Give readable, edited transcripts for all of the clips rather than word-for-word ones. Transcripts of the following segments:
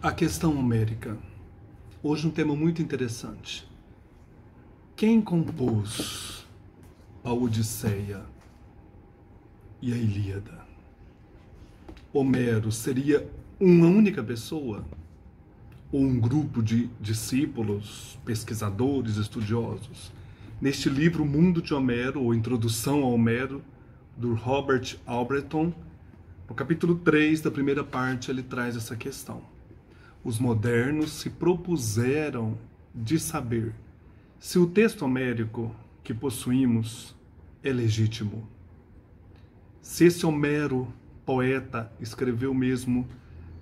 A questão homérica. Hoje um tema muito interessante. Quem compôs a Odisseia e a Ilíada? Homero seria uma única pessoa? Ou um grupo de discípulos, pesquisadores, estudiosos? Neste livro, O Mundo de Homero, ou Introdução a Homero, do Robert Albrecht, no capítulo 3 da primeira parte, ele traz essa questão. Os modernos se propuseram de saber se o texto homérico que possuímos é legítimo. Se esse Homero, poeta, escreveu mesmo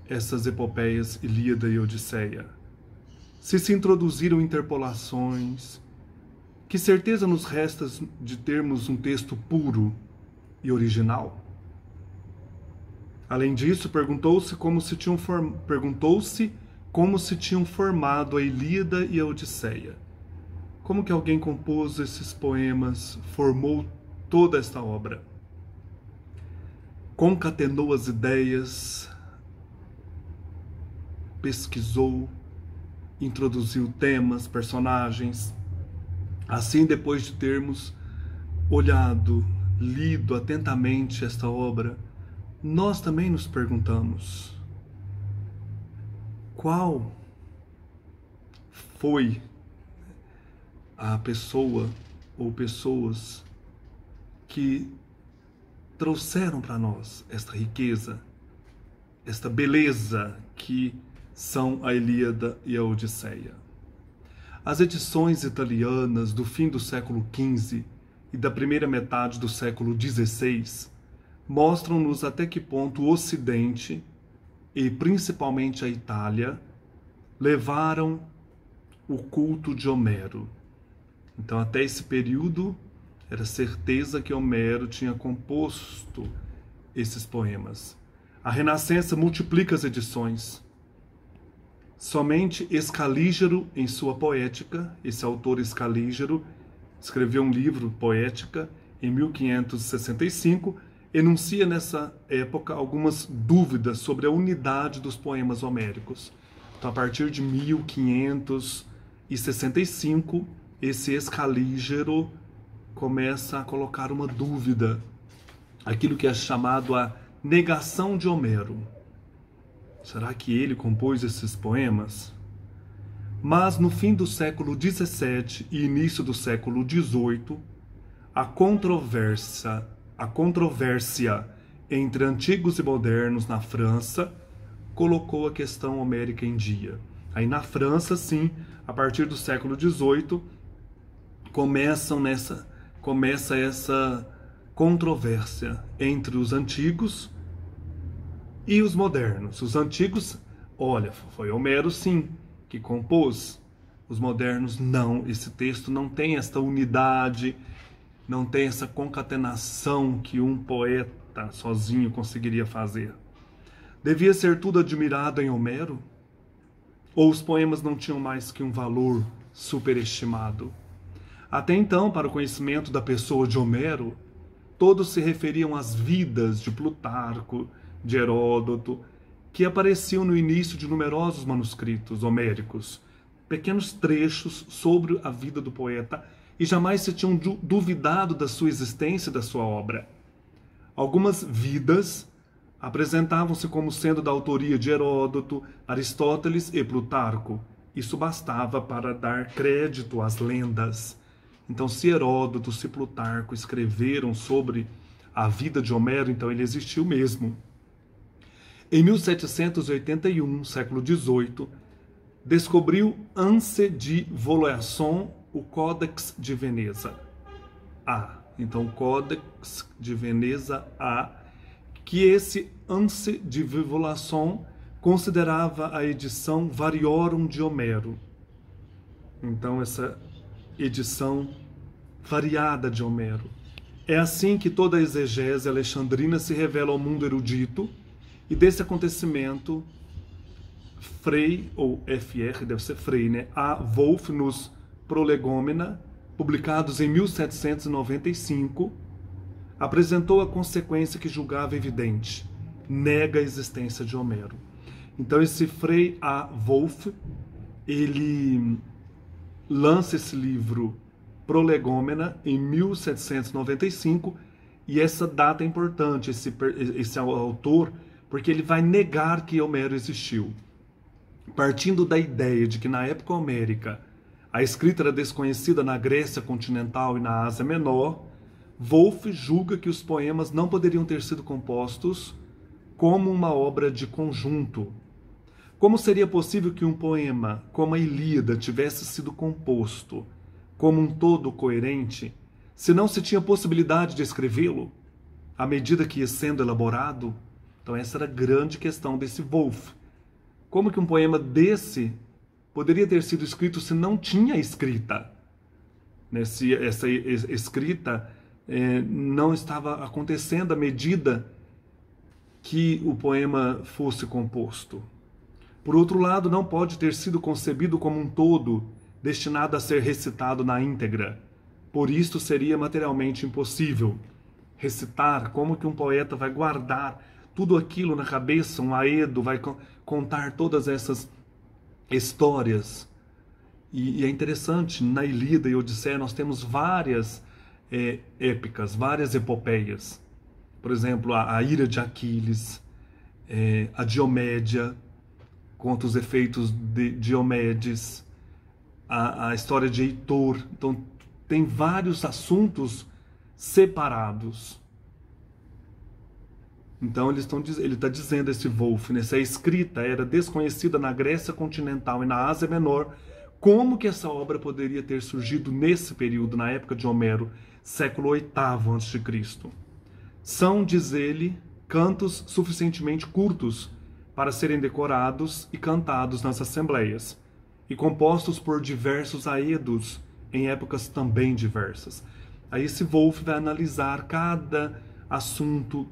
essas epopeias Ilíada e Odisseia. Se introduziram interpolações, que certeza nos resta de termos um texto puro e original? Além disso, perguntou-se como se tinham formado a Ilíada e a Odisseia. Como que alguém compôs esses poemas, formou toda esta obra? Concatenou as ideias, pesquisou, introduziu temas, personagens. Assim, depois de termos olhado, lido atentamente esta obra, nós também nos perguntamos: qual foi a pessoa ou pessoas que trouxeram para nós esta riqueza, esta beleza que são a Ilíada e a Odisseia? As edições italianas do fim do século XV e da primeira metade do século XVI mostram-nos até que ponto o Ocidente, e principalmente a Itália, levaram o culto de Homero. Então, até esse período, era certeza que Homero tinha composto esses poemas. A Renascença multiplica as edições. Somente Escalígero, em sua poética, esse autor Escalígero, escreveu um livro, Poética, em 1565, enuncia nessa época algumas dúvidas sobre a unidade dos poemas homéricos. Então, a partir de 1565, esse Escalígero começa a colocar uma dúvida, aquilo que é chamado a negação de Homero. Será que ele compôs esses poemas? Mas no fim do século XVII e início do século XVIII, a controvérsia entre antigos e modernos na França colocou a questão homérica em dia. Aí na França, sim, a partir do século XVIII, começa essa controvérsia entre os antigos e os modernos. Os antigos, olha, foi Homero sim que compôs. Os modernos não. Esse texto não tem esta unidade, não tem essa concatenação que um poeta sozinho conseguiria fazer. Devia ser tudo admirado em Homero? Ou os poemas não tinham mais que um valor superestimado? Até então, para o conhecimento da pessoa de Homero, todos se referiam às vidas de Plutarco, de Heródoto, que apareciam no início de numerosos manuscritos homéricos, pequenos trechos sobre a vida do poeta, e jamais se tinham duvidado da sua existência e da sua obra. Algumas vidas apresentavam-se como sendo da autoria de Heródoto, Aristóteles e Plutarco. Isso bastava para dar crédito às lendas. Então, se Heródoto, se Plutarco escreveram sobre a vida de Homero, então ele existiu mesmo. Em 1781, século XVIII, descobriu Anse de Valoisson o Códex de Veneza A. Então, o Códex de Veneza A, que esse Anse de Valoisson considerava a edição Variorum de Homero. Então, essa edição variada de Homero. É assim que toda a exegese alexandrina se revela ao mundo erudito, e desse acontecimento, Frei, ou FR, deve ser Frei, né? A. Wolff nos Prolegomena, publicados em 1795, apresentou a consequência que julgava evidente: nega a existência de Homero. Então esse Frei A. Wolff, ele lança esse livro Prolegômena em 1795, e essa data é importante, esse autor, porque ele vai negar que Homero existiu. Partindo da ideia de que na época homérica a escrita era desconhecida na Grécia continental e na Ásia Menor, Wolff julga que os poemas não poderiam ter sido compostos como uma obra de conjunto. Como seria possível que um poema como a Ilíada tivesse sido composto como um todo coerente, se não se tinha possibilidade de escrevê-lo à medida que ia sendo elaborado? Então essa era a grande questão desse Wolff. Como que um poema desse poderia ter sido escrito se não tinha escrita? Se essa escrita não estava acontecendo à medida que o poema fosse composto. Por outro lado, não pode ter sido concebido como um todo, destinado a ser recitado na íntegra. Por isso seria materialmente impossível recitar. Como que um poeta vai guardar tudo aquilo na cabeça, um aedo, vai contar todas essas histórias? E é interessante, na Ilíada e Odisseia nós temos várias épicas, várias epopeias. Por exemplo, a ira de Aquiles, a Diomédia, conta os efeitos de Diomedes, a história de Heitor. Então, tem vários assuntos separados. Então, ele está dizendo, esse Wolff, essa escrita era desconhecida na Grécia continental e na Ásia Menor. Como que essa obra poderia ter surgido nesse período, na época de Homero, século VIII a.C.? São, diz ele, cantos suficientemente curtos para serem decorados e cantados nas assembleias, e compostos por diversos aedos em épocas também diversas. Aí esse Wolff vai analisar cada assunto,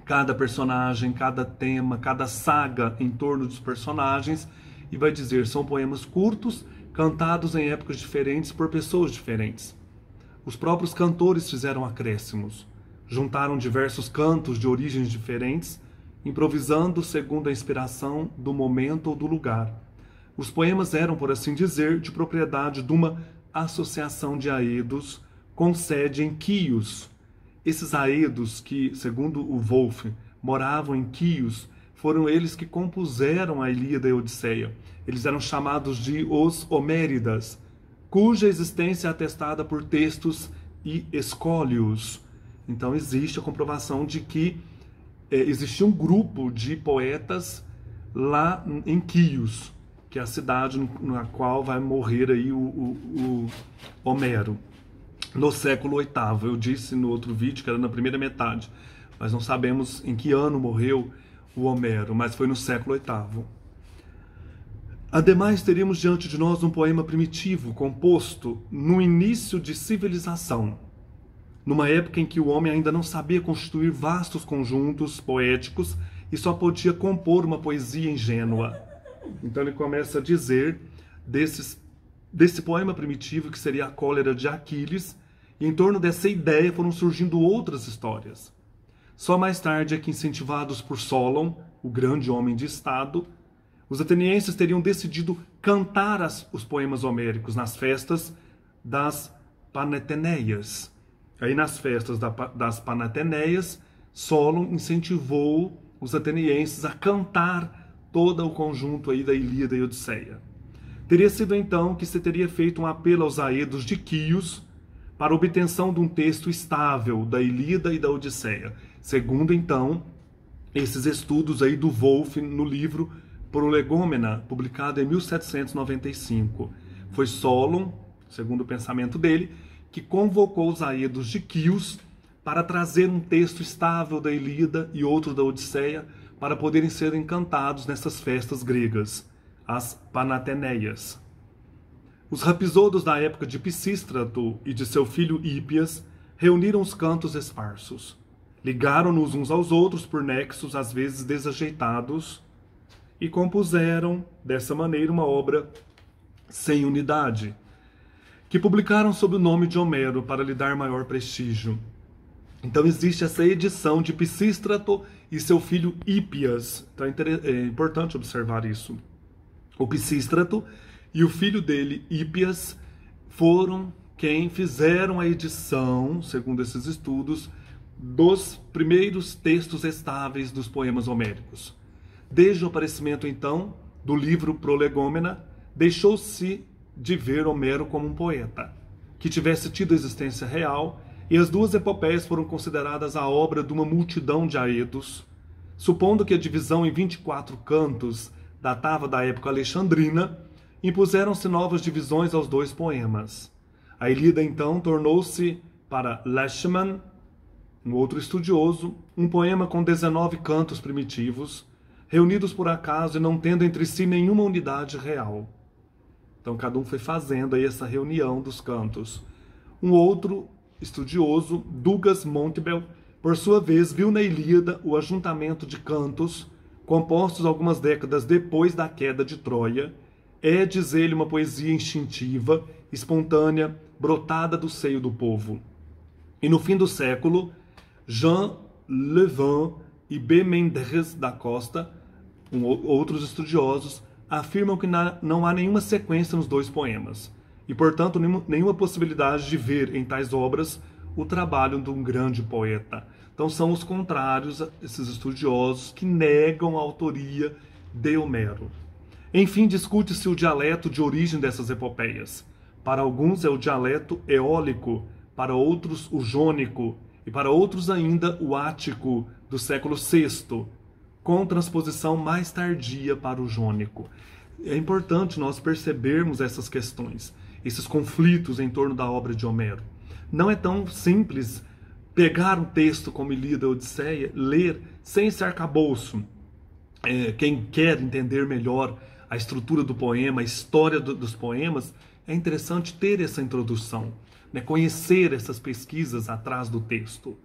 cada personagem, cada tema, cada saga em torno dos personagens, e vai dizer, são poemas curtos, cantados em épocas diferentes por pessoas diferentes. Os próprios cantores fizeram acréscimos, juntaram diversos cantos de origens diferentes, improvisando segundo a inspiração do momento ou do lugar. Os poemas eram, por assim dizer, de propriedade de uma associação de aedos com sede em Quios. Esses aedos que, segundo o Wolff, moravam em Quios, foram eles que compuseram a Ilíada e a Odisseia. Eles eram chamados de os Homéridas, cuja existência é atestada por textos e escólios. Então existe a comprovação de que existia um grupo de poetas lá em Quios, que é a cidade na qual vai morrer aí o Homero, no século VIII. Eu disse no outro vídeo que era na primeira metade, mas não sabemos em que ano morreu o Homero, mas foi no século VIII. Ademais, teríamos diante de nós um poema primitivo, composto no início de civilização, numa época em que o homem ainda não sabia constituir vastos conjuntos poéticos e só podia compor uma poesia ingênua. Então ele começa a dizer desse poema primitivo, que seria a cólera de Aquiles, e em torno dessa ideia foram surgindo outras histórias. Só mais tarde é que, incentivados por Solon, o grande homem de Estado, os atenienses teriam decidido cantar os poemas homéricos nas festas das Panateneias. Aí nas festas das Panateneias, Solon incentivou os atenienses a cantar todo o conjunto aí da Ilíada e Odisseia. Teria sido então que se teria feito um apelo aos aedos de Quios para a obtenção de um texto estável da Ilíada e da Odisseia, segundo então esses estudos aí do Wolff no livro Prolegômena, publicado em 1795. Foi Solon, segundo o pensamento dele, que convocou os aedos de Quios para trazer um texto estável da Ilíada e outro da Odisseia para poderem ser cantados nessas festas gregas, as Panateneias. Os rapisodos da época de Pisístrato e de seu filho Hípias reuniram os cantos esparsos, ligaram-nos uns aos outros por nexos às vezes desajeitados e compuseram dessa maneira uma obra sem unidade, que publicaram sob o nome de Homero para lhe dar maior prestígio. Então existe essa edição de Pisístrato e seu filho Hípias. Então é importante observar isso. O Pisístrato e o filho dele, Hípias, foram quem fizeram a edição, segundo esses estudos, dos primeiros textos estáveis dos poemas homéricos. Desde o aparecimento, então, do livro Prolegômena, deixou-se de ver Homero como um poeta, que tivesse tido existência real, e as duas epopeias foram consideradas a obra de uma multidão de aedos, supondo que a divisão em 24 cantos datava da época alexandrina, impuseram-se novas divisões aos dois poemas. A Ilíada, então, tornou-se, para Leschmann, um outro estudioso, um poema com 19 cantos primitivos, reunidos por acaso e não tendo entre si nenhuma unidade real. Então, cada um foi fazendo aí essa reunião dos cantos. Um outro estudioso, Douglas Montebiel, por sua vez, viu na Ilíada o ajuntamento de cantos, compostos algumas décadas depois da queda de Troia. É, diz ele, uma poesia instintiva, espontânea, brotada do seio do povo. E no fim do século, Jean Levin e B. Mendes da Costa, outros estudiosos, afirmam que não há nenhuma sequência nos dois poemas, e, portanto, nenhuma possibilidade de ver em tais obras o trabalho de um grande poeta. Então são os contrários, esses estudiosos, que negam a autoria de Homero. Enfim, discute-se o dialeto de origem dessas epopeias. Para alguns é o dialeto eólico, para outros o jônico, e para outros ainda o ático do século VI, com transposição mais tardia para o jônico. É importante nós percebermos essas questões, esses conflitos em torno da obra de Homero. Não é tão simples pegar um texto como Ilíada e Odisseia, ler sem esse arcabouço. Quem quer entender melhor a estrutura do poema, a história dos poemas, é interessante ter essa introdução, né? Conhecer essas pesquisas atrás do texto.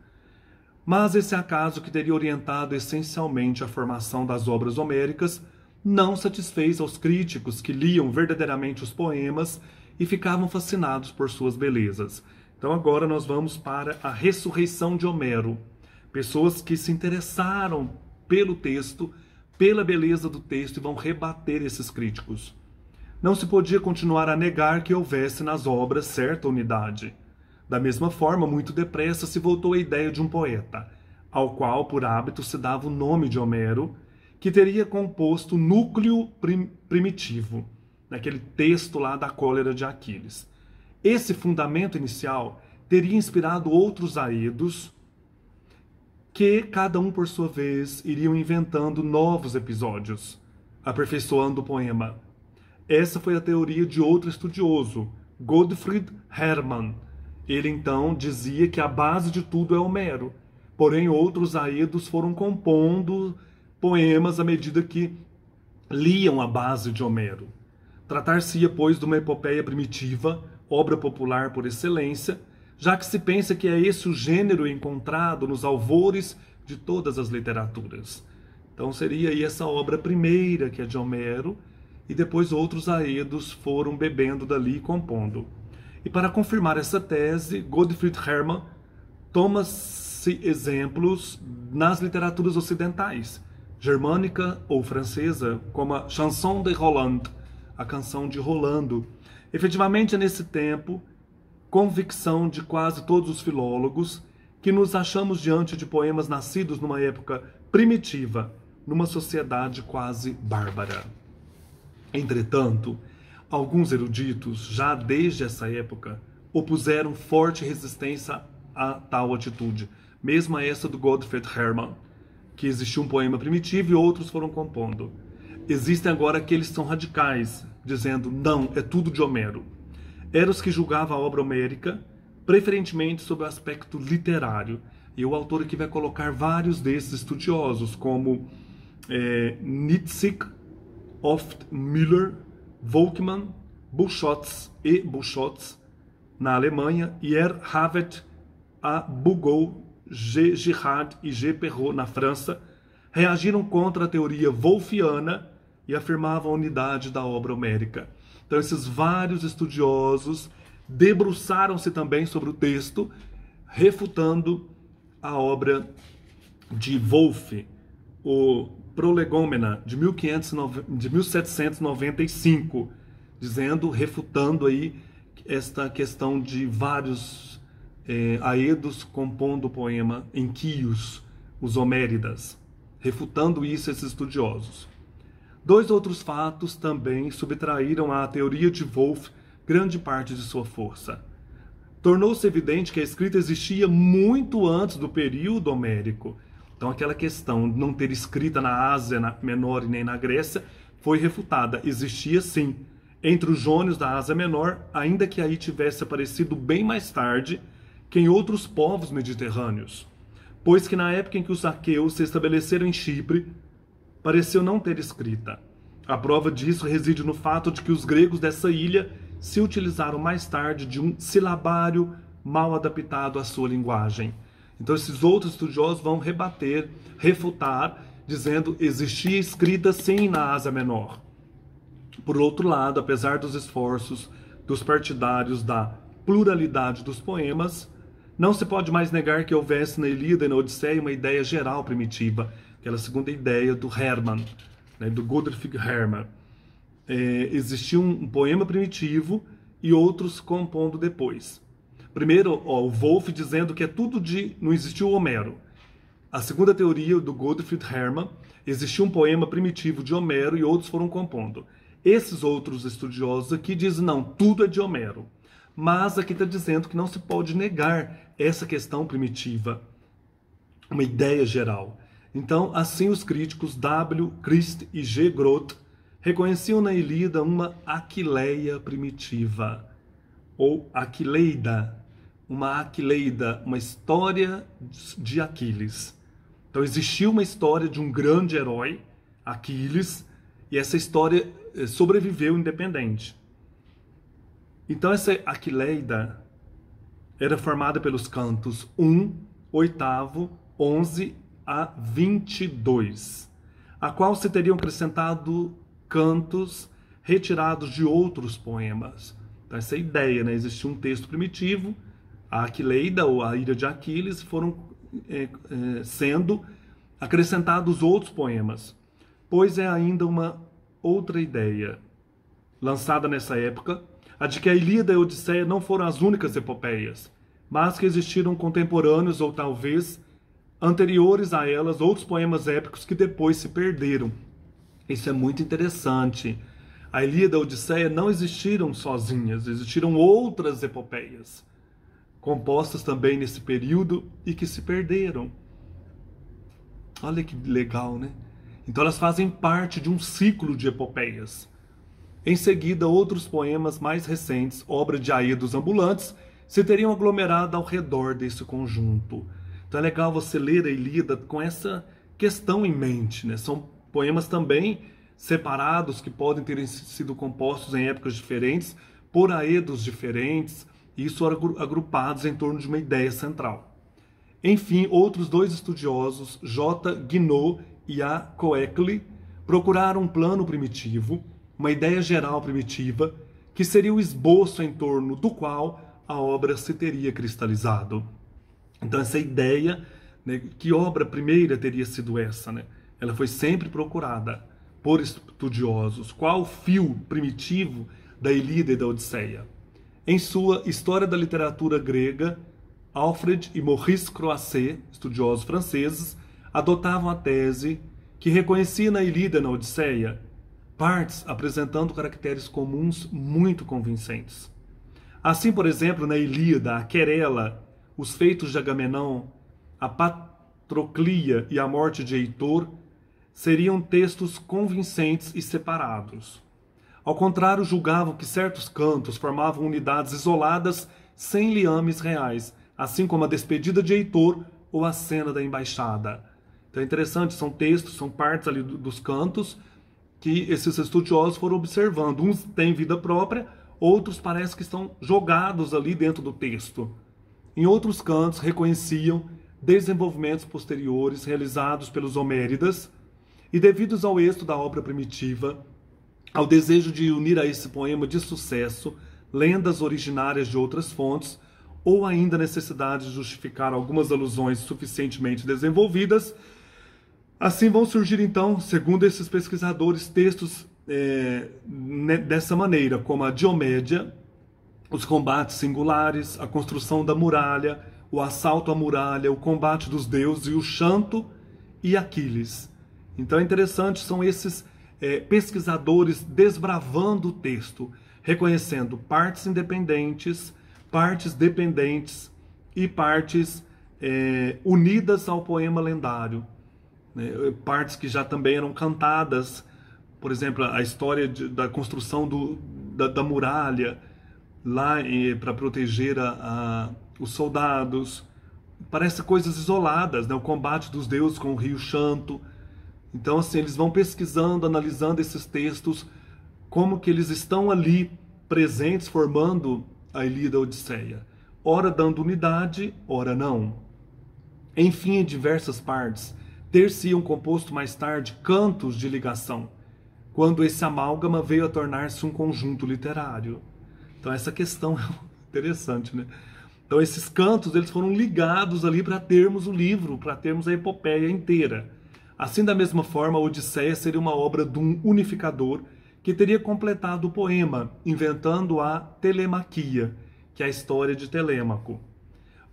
Mas esse acaso, que teria orientado essencialmente a formação das obras homéricas, não satisfez aos críticos que liam verdadeiramente os poemas e ficavam fascinados por suas belezas. Então agora nós vamos para a ressurreição de Homero. Pessoas que se interessaram pelo texto, pela beleza do texto, e vão rebater esses críticos. Não se podia continuar a negar que houvesse nas obras certa unidade. Da mesma forma, muito depressa se voltou a ideia de um poeta, ao qual, por hábito, se dava o nome de Homero, que teria composto o núcleo primitivo, naquele texto lá da cólera de Aquiles. Esse fundamento inicial teria inspirado outros aedos, que, cada um por sua vez, iriam inventando novos episódios, aperfeiçoando o poema. Essa foi a teoria de outro estudioso, Gottfried Hermann. Ele, então, dizia que a base de tudo é Homero, porém outros aedos foram compondo poemas à medida que liam a base de Homero. Tratar-se-ia, pois, de uma epopeia primitiva, obra popular por excelência, já que se pensa que é esse o gênero encontrado nos alvores de todas as literaturas. Então seria aí essa obra primeira, que é de Homero, e depois outros aedos foram bebendo dali e compondo. E para confirmar essa tese, Gottfried Hermann toma-se exemplos nas literaturas ocidentais, germânica ou francesa, como a Chanson de Roland, a canção de Rolando. Efetivamente é nesse tempo, convicção de quase todos os filólogos, que nos achamos diante de poemas nascidos numa época primitiva, numa sociedade quase bárbara. Entretanto, alguns eruditos, já desde essa época, opuseram forte resistência a tal atitude, mesmo a essa do Gottfried Hermann, que existiu um poema primitivo e outros foram compondo. Existem agora aqueles que são radicais, dizendo, não, é tudo de Homero. Eram os que julgavam a obra homérica, preferentemente sob o aspecto literário. E o autor aqui vai colocar vários desses estudiosos, como Nietzsche, Oft-Müller, Volkmann, Buchotz na Alemanha, e Erhavet, A. Bugeaud, G. Girard e G. Perrault na França, reagiram contra a teoria wolfiana e afirmavam a unidade da obra homérica. Então esses vários estudiosos debruçaram-se também sobre o texto, refutando a obra de Wolff, o Prolegômena, de 1795, refutando aí esta questão de vários aedos compondo o poema Enquios, os Homéridas, refutando isso esses estudiosos. Dois outros fatos também subtraíram à teoria de Wolff grande parte de sua força. Tornou-se evidente que a escrita existia muito antes do período homérico. Então aquela questão de não ter escrita na Ásia Menor e nem na Grécia foi refutada. Existia sim, entre os jônios da Ásia Menor, ainda que aí tivesse aparecido bem mais tarde que em outros povos mediterrâneos. Pois que na época em que os aqueus se estabeleceram em Chipre, pareceu não ter escrita. A prova disso reside no fato de que os gregos dessa ilha se utilizaram mais tarde de um silabário mal adaptado à sua linguagem. Então esses outros estudiosos vão refutar, dizendo que existia escrita sim na Ásia Menor. Por outro lado, apesar dos esforços dos partidários da pluralidade dos poemas, não se pode mais negar que houvesse na Ilíada e na Odisseia uma ideia geral primitiva, aquela segunda ideia do Hermann, do Godfrey Hermann. Existia um poema primitivo e outros compondo depois. Primeiro, o Wolff dizendo que é tudo não existiu Homero. A segunda teoria do Godfrey Hermann, existiu um poema primitivo de Homero e outros foram compondo. Esses outros estudiosos aqui dizem não, tudo é de Homero. Mas aqui está dizendo que não se pode negar essa questão primitiva, uma ideia geral. Então, assim os críticos W. Christ e G. Groth reconheciam na Ilíada uma Aquileia primitiva, ou Aquileida, uma história de Aquiles. Então existiu uma história de um grande herói, Aquiles, e essa história sobreviveu independente. Então essa Aquileida era formada pelos cantos 1, 8º, 11 a 22, a qual se teriam acrescentado cantos retirados de outros poemas. Então essa ideia, existia um texto primitivo, a Aquileida ou a Ira de Aquiles, foram sendo acrescentados outros poemas, pois é ainda uma outra ideia lançada nessa época, a de que a Ilíada e a Odisseia não foram as únicas epopeias, mas que existiram contemporâneos ou talvez anteriores a elas outros poemas épicos que depois se perderam. Isso é muito interessante. A Ilíada e a Odisseia não existiram sozinhas, existiram outras epopeias, compostas também nesse período e que se perderam. Olha que legal, né? Então elas fazem parte de um ciclo de epopeias. Em seguida, outros poemas mais recentes, obra de aedos ambulantes, se teriam aglomerado ao redor desse conjunto. Então é legal você ler a Ilíada com essa questão em mente, né? São poemas também separados que podem ter sido compostos em épocas diferentes, por aedos diferentes, e isso agrupados em torno de uma ideia central. Enfim, outros dois estudiosos, J. Guinot e A. Coeckley, procuraram um plano primitivo, uma ideia geral primitiva, que seria o esboço em torno do qual a obra se teria cristalizado. Então essa ideia, que obra primeira teria sido essa? Ela foi sempre procurada por estudiosos. Qual o fio primitivo da Ilíada e da Odisseia? Em sua História da Literatura Grega, Alfred e Maurice Croisset, estudiosos franceses, adotavam a tese que reconhecia na Ilíada e na Odisseia partes apresentando caracteres comuns muito convincentes. Assim, por exemplo, na Ilíada, a querela, os feitos de Agamenon, a Patroclia e a morte de Heitor seriam textos convincentes e separados. Ao contrário, julgavam que certos cantos formavam unidades isoladas sem liames reais, assim como a despedida de Heitor ou a cena da embaixada. Então é interessante, são textos, são partes ali dos cantos que esses estudiosos foram observando. Uns têm vida própria, outros parece que estão jogados ali dentro do texto. Em outros cantos, reconheciam desenvolvimentos posteriores realizados pelos Homéridas e, devidos ao êxito da obra primitiva, ao desejo de unir a esse poema de sucesso lendas originárias de outras fontes, ou ainda a necessidade de justificar algumas alusões suficientemente desenvolvidas. Assim vão surgir, então, segundo esses pesquisadores, textos dessa maneira, como a Diomédia, os combates singulares, a construção da muralha, o assalto à muralha, o combate dos deuses, e o Xanto e Aquiles. Então é interessante, são esses pesquisadores desbravando o texto, reconhecendo partes independentes, partes dependentes e partes unidas ao poema lendário, né? Partes que já também eram cantadas, por exemplo, a história da construção da muralha, lá para proteger os soldados. Parece coisas isoladas, né? O combate dos deuses com o rio Xanto. Então, assim, eles vão pesquisando, analisando esses textos, como que eles estão ali presentes, formando a Ilíada e a Odisseia. Ora dando unidade, ora não. Enfim, em diversas partes, ter-se-iam composto mais tarde cantos de ligação, quando esse amálgama veio a tornar-se um conjunto literário. Então essa questão é interessante, né? Então esses cantos, eles foram ligados ali para termos o livro, para termos a epopeia inteira. Assim, da mesma forma, a Odisseia seria uma obra de um unificador que teria completado o poema, inventando a telemaquia, que é a história de Telêmaco.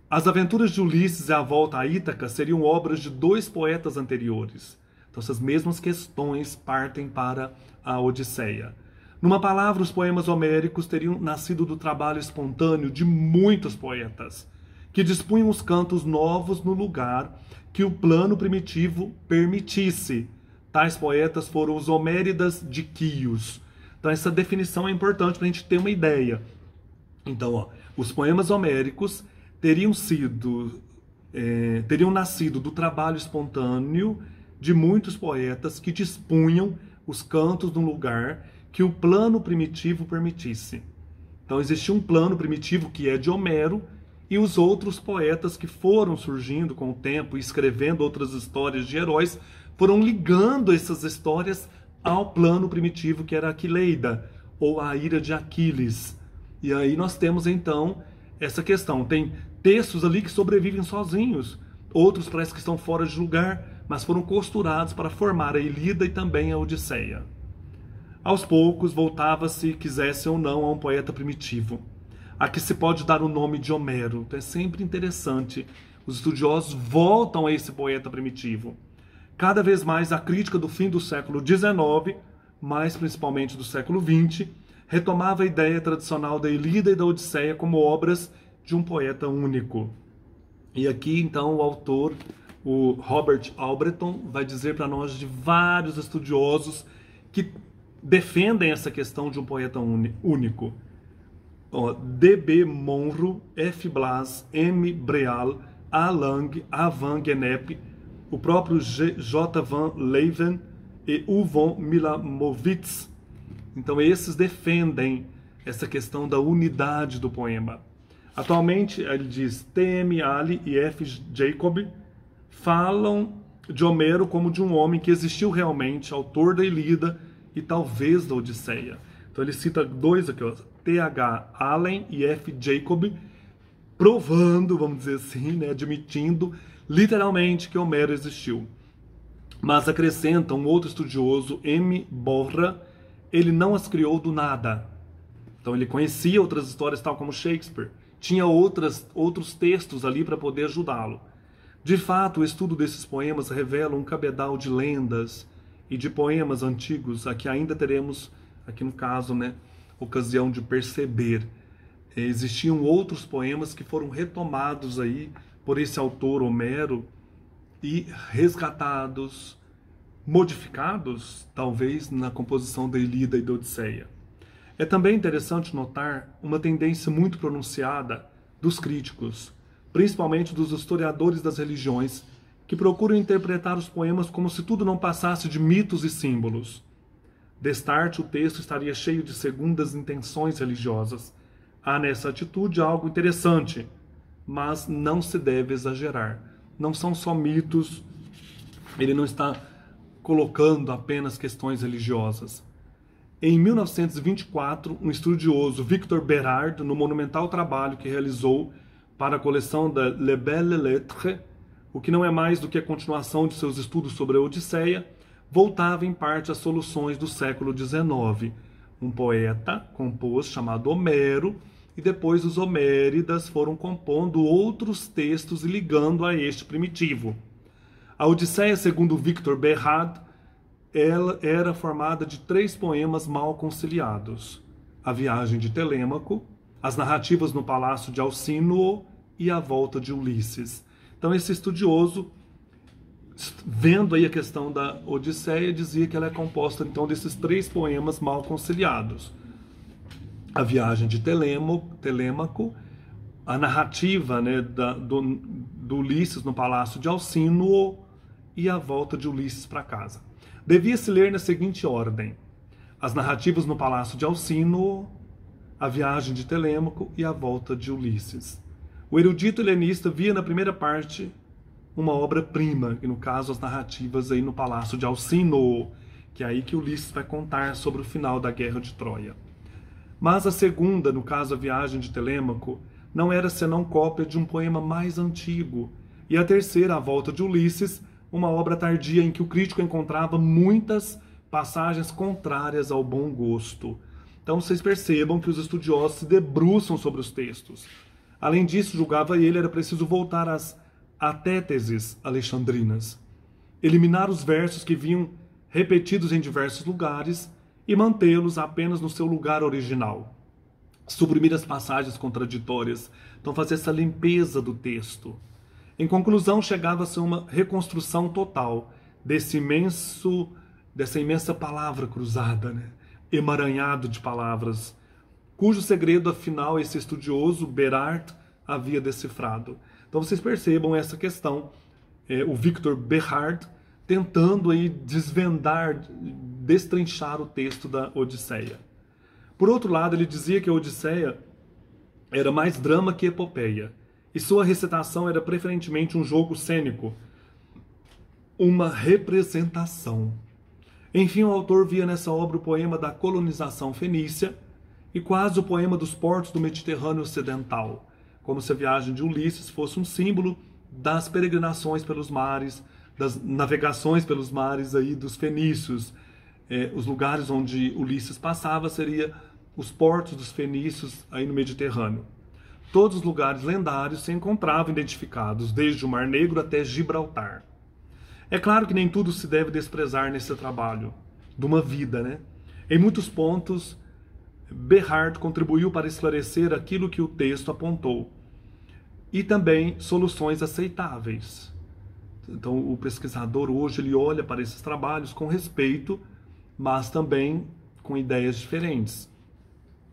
As aventuras de Ulisses e a volta a Ítaca seriam obras de dois poetas anteriores. Então essas mesmas questões partem para a Odisseia. Numa palavra, os poemas homéricos teriam nascido do trabalho espontâneo de muitos poetas, que dispunham os cantos novos no lugar que o plano primitivo permitisse. Tais poetas foram os Homéridas de Quios. Então essa definição é importante para a gente ter uma ideia. Então, os poemas homéricos teriam nascido do trabalho espontâneo de muitos poetas que dispunham os cantos num lugar que o plano primitivo permitisse. Então existia um plano primitivo que é de Homero, e os outros poetas que foram surgindo com o tempo e escrevendo outras histórias de heróis foram ligando essas histórias ao plano primitivo que era a Aquileia, ou a ira de Aquiles. E aí nós temos então essa questão. Tem textos ali que sobrevivem sozinhos, outros parece que estão fora de lugar, mas foram costurados para formar a Ilíada e também a Odisseia. Aos poucos voltava-se, quisesse ou não, a um poeta primitivo, a que se pode dar o nome de Homero. Então é sempre interessante. Os estudiosos voltam a esse poeta primitivo. Cada vez mais a crítica do fim do século XIX, mais principalmente do século XX, retomava a ideia tradicional da Ilíada e da Odisseia como obras de um poeta único. E aqui, então, o autor, o Robert Albreton, vai dizer para nós de vários estudiosos que defendem essa questão de um poeta único. D.B. Monro, F. Blas, M. Breal, A. Lang, A. Van Gennep, o próprio J. Van Leuven e U. von Milamowitz. Então esses defendem essa questão da unidade do poema. Atualmente, ele diz, T.M. Ali e F. Jacob falam de Homero como de um homem que existiu realmente, autor da Ilíada e talvez da Odisseia. Então ele cita dois aqui, T.H. Allen e F. Jacob, provando, vamos dizer assim, né, admitindo literalmente que Homero existiu. Mas acrescenta um outro estudioso, M. Borra, ele não as criou do nada. Então ele conhecia outras histórias, tal como Shakespeare, tinha outros textos ali para poder ajudá-lo. De fato, o estudo desses poemas revela um cabedal de lendas e de poemas antigos, a que ainda teremos, aqui no caso, né, ocasião de perceber. Existiam outros poemas que foram retomados aí por esse autor Homero e resgatados, modificados, talvez, na composição da Ilíada e da Odisseia. É também interessante notar uma tendência muito pronunciada dos críticos, principalmente dos historiadores das religiões, que procuram interpretar os poemas como se tudo não passasse de mitos e símbolos. Destarte, o texto estaria cheio de segundas intenções religiosas. Há nessa atitude algo interessante, mas não se deve exagerar. Não são só mitos, ele não está colocando apenas questões religiosas. Em 1924, um estudioso, Victor Berard, no monumental trabalho que realizou, para a coleção da Les Belles Lettres, o que não é mais do que a continuação de seus estudos sobre a Odisseia, voltava em parte às soluções do século XIX. Um poeta compôs chamado Homero, e depois os Homéridas foram compondo outros textos e ligando a este primitivo. A Odisseia, segundo Victor Bérard, ela era formada de 3 poemas mal conciliados: A Viagem de Telêmaco, As Narrativas no Palácio de Alcínoe e A Volta de Ulisses. Então esse estudioso, vendo aí a questão da Odisseia, dizia que ela é composta então desses 3 poemas mal conciliados: A Viagem de Telêmaco, a narrativa, né, do Ulisses no Palácio de Alcínoe e a volta de Ulisses para casa. Devia-se ler na seguinte ordem: as narrativas no Palácio de Alcínoe, a Viagem de Telêmaco e a volta de Ulisses. O erudito helenista via na primeira parte uma obra-prima, e no caso as narrativas aí no Palácio de Alcínoe, que é aí que Ulisses vai contar sobre o final da Guerra de Troia. Mas a segunda, no caso a Viagem de Telêmaco, não era senão cópia de um poema mais antigo, e a terceira, a Volta de Ulisses, uma obra tardia em que o crítico encontrava muitas passagens contrárias ao bom gosto. Então vocês percebam que os estudiosos se debruçam sobre os textos. Além disso, julgava ele, era preciso voltar às atéteses alexandrinas, eliminar os versos que vinham repetidos em diversos lugares e mantê-los apenas no seu lugar original. Suprimir as passagens contraditórias, então fazer essa limpeza do texto. Em conclusão, chegava-se a uma reconstrução total dessa imensa palavra cruzada, né? Emaranhado de palavras, cujo segredo, afinal, esse estudioso, Bérard, havia decifrado. Então vocês percebam essa questão, o Victor Bérard tentando aí desvendar, destrinchar o texto da Odisseia. Por outro lado, ele dizia que a Odisseia era mais drama que epopeia, e sua recitação era preferentemente um jogo cênico, uma representação. Enfim, o autor via nessa obra o poema da colonização fenícia e quase o poema dos portos do Mediterrâneo Ocidental, como se a viagem de Ulisses fosse um símbolo das peregrinações pelos mares, das navegações pelos mares aí dos fenícios. Os lugares onde Ulisses passava seriam os portos dos fenícios aí no Mediterrâneo. Todos os lugares lendários se encontravam identificados, desde o Mar Negro até Gibraltar. É claro que nem tudo se deve desprezar nesse trabalho de uma vida, né? Em muitos pontos, Bérard contribuiu para esclarecer aquilo que o texto apontou e também soluções aceitáveis. Então, o pesquisador hoje ele olha para esses trabalhos com respeito, mas também com ideias diferentes.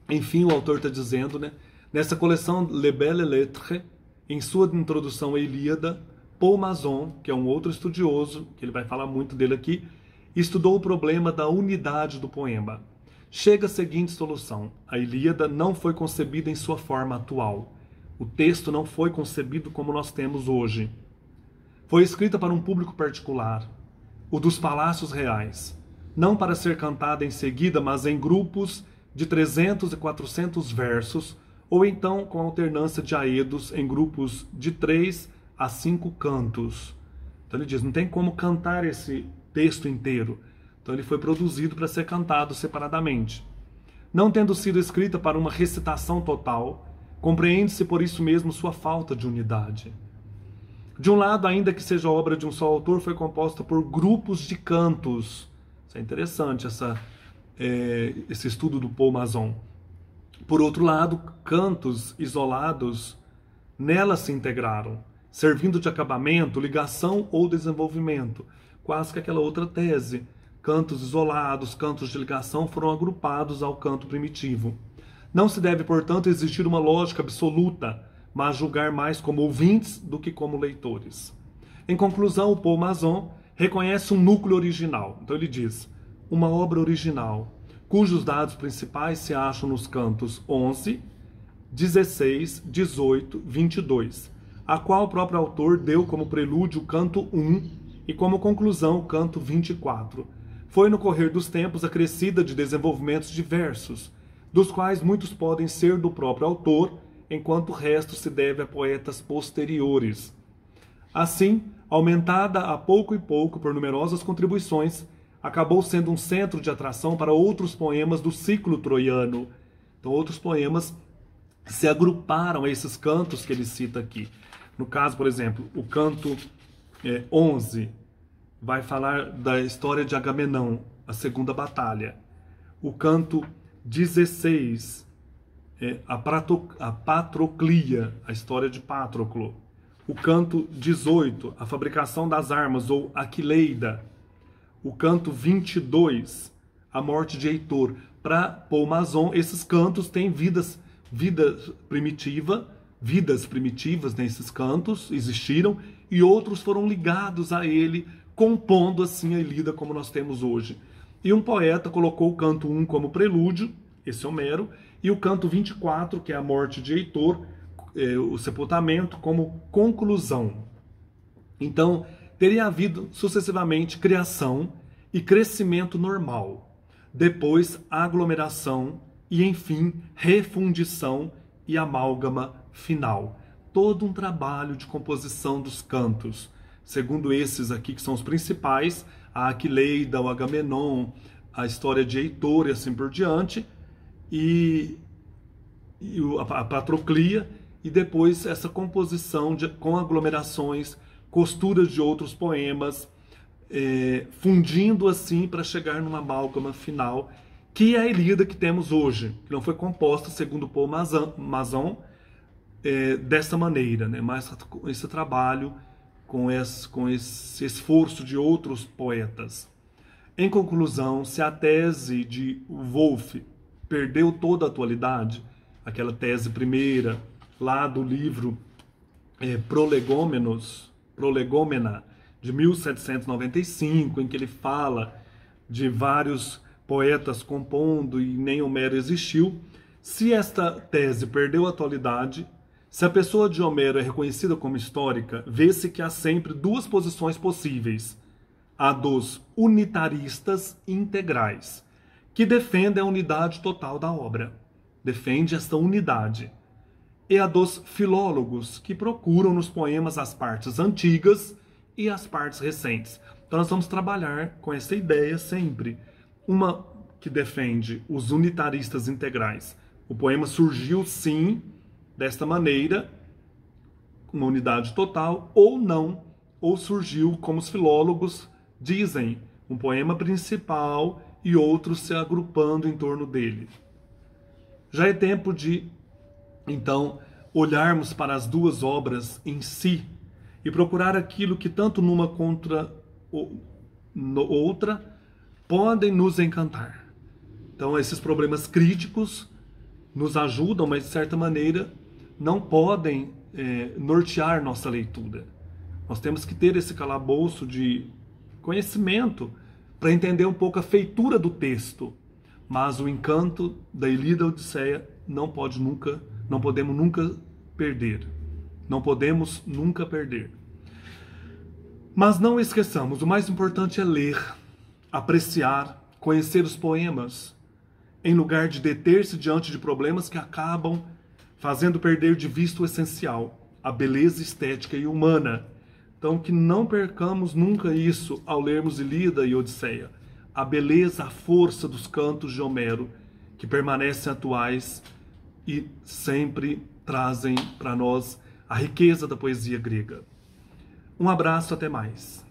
Enfim, o autor está dizendo, né? Nessa coleção Les Belles Lettres, em sua introdução à Ilíada, Paul Masson, que é um outro estudioso, que ele vai falar muito dele aqui, estudou o problema da unidade do poema. Chega a seguinte solução: a Ilíada não foi concebida em sua forma atual. O texto não foi concebido como nós temos hoje. Foi escrita para um público particular, o dos palácios reais, não para ser cantada em seguida, mas em grupos de 300 e 400 versos, ou então com alternância de aedos em grupos de 3 a 5 cantos. Então ele diz, não tem como cantar esse texto inteiro. Então ele foi produzido para ser cantado separadamente. Não tendo sido escrita para uma recitação total, compreende-se por isso mesmo sua falta de unidade. De um lado, ainda que seja obra de um só autor, foi composta por grupos de cantos. Isso é interessante, esse estudo do Paul Masson. Por outro lado, cantos isolados nela se integraram, servindo de acabamento, ligação ou desenvolvimento. Quase que aquela outra tese. Cantos isolados, cantos de ligação foram agrupados ao canto primitivo. Não se deve, portanto, existir uma lógica absoluta, mas julgar mais como ouvintes do que como leitores. Em conclusão, o Paul Masson reconhece um núcleo original. Então ele diz, uma obra original, cujos dados principais se acham nos cantos 11, 16, 18, 22, a qual o próprio autor deu como prelúdio o canto 1 e como conclusão o canto 24. Foi no correr dos tempos acrescida de desenvolvimentos diversos, dos quais muitos podem ser do próprio autor enquanto o resto se deve a poetas posteriores. Assim, aumentada a pouco e pouco por numerosas contribuições, acabou sendo um centro de atração para outros poemas do ciclo troiano. Então, outros poemas se agruparam a esses cantos que ele cita aqui. No caso, por exemplo, o canto 11 vai falar da história de Agamenão, a segunda batalha. O canto 16, a Patroclia, a história de Patroclo. O canto 18, a fabricação das armas, ou Aquileida. O canto 22, a morte de Heitor. Para Paul Masson, esses cantos têm vidas primitivas nesses cantos, existiram, e outros foram ligados a ele, compondo assim a Ilíada como nós temos hoje. E um poeta colocou o canto 1 como prelúdio, esse Homero, e o canto 24, que é a morte de Heitor, o sepultamento, como conclusão. Então, teria havido sucessivamente criação e crescimento normal, depois aglomeração e, enfim, refundição e amálgama final. Todo um trabalho de composição dos cantos, segundo esses aqui que são os principais, a Aquileida, o Agamenon, a história de Heitor e assim por diante, e a Patroclia, e depois essa composição com aglomerações, costuras de outros poemas, fundindo assim para chegar numa amálgama final, que é a Ilíada que temos hoje, que não foi composta, segundo Paul Masson, dessa maneira, né? Mas esse trabalho, com esse esforço de outros poetas. Em conclusão, se a tese de Wolff perdeu toda a atualidade, aquela tese primeira, lá do livro Prolegômena, de 1795, em que ele fala de vários poetas compondo e nem Homero existiu, se esta tese perdeu a atualidade, se a pessoa de Homero é reconhecida como histórica, vê-se que há sempre duas posições possíveis: a dos unitaristas integrais, que defendem a unidade total da obra, defende esta unidade, e a dos filólogos, que procuram nos poemas as partes antigas e as partes recentes. Então nós vamos trabalhar com essa ideia sempre. Uma que defende os unitaristas integrais. O poema surgiu, sim, desta maneira, uma unidade total, ou não, ou surgiu, como os filólogos dizem, um poema principal e outros se agrupando em torno dele. Já é tempo de, então, olharmos para as duas obras em si e procurar aquilo que tanto numa contra outra podem nos encantar. Então, esses problemas críticos nos ajudam, mas de certa maneira não podem nortear nossa leitura. Nós temos que ter esse calabouço de conhecimento para entender um pouco a feitura do texto, mas o encanto da Ilíada e Odisseia não podemos nunca perder. Não podemos nunca perder. Mas não esqueçamos, o mais importante é ler, apreciar, conhecer os poemas, em lugar de deter-se diante de problemas que acabam fazendo perder de vista o essencial, a beleza estética e humana. Então, que não percamos nunca isso ao lermos Ilíada e Odisseia. A beleza, a força dos cantos de Homero, que permanecem atuais e sempre trazem para nós a riqueza da poesia grega. Um abraço, até mais.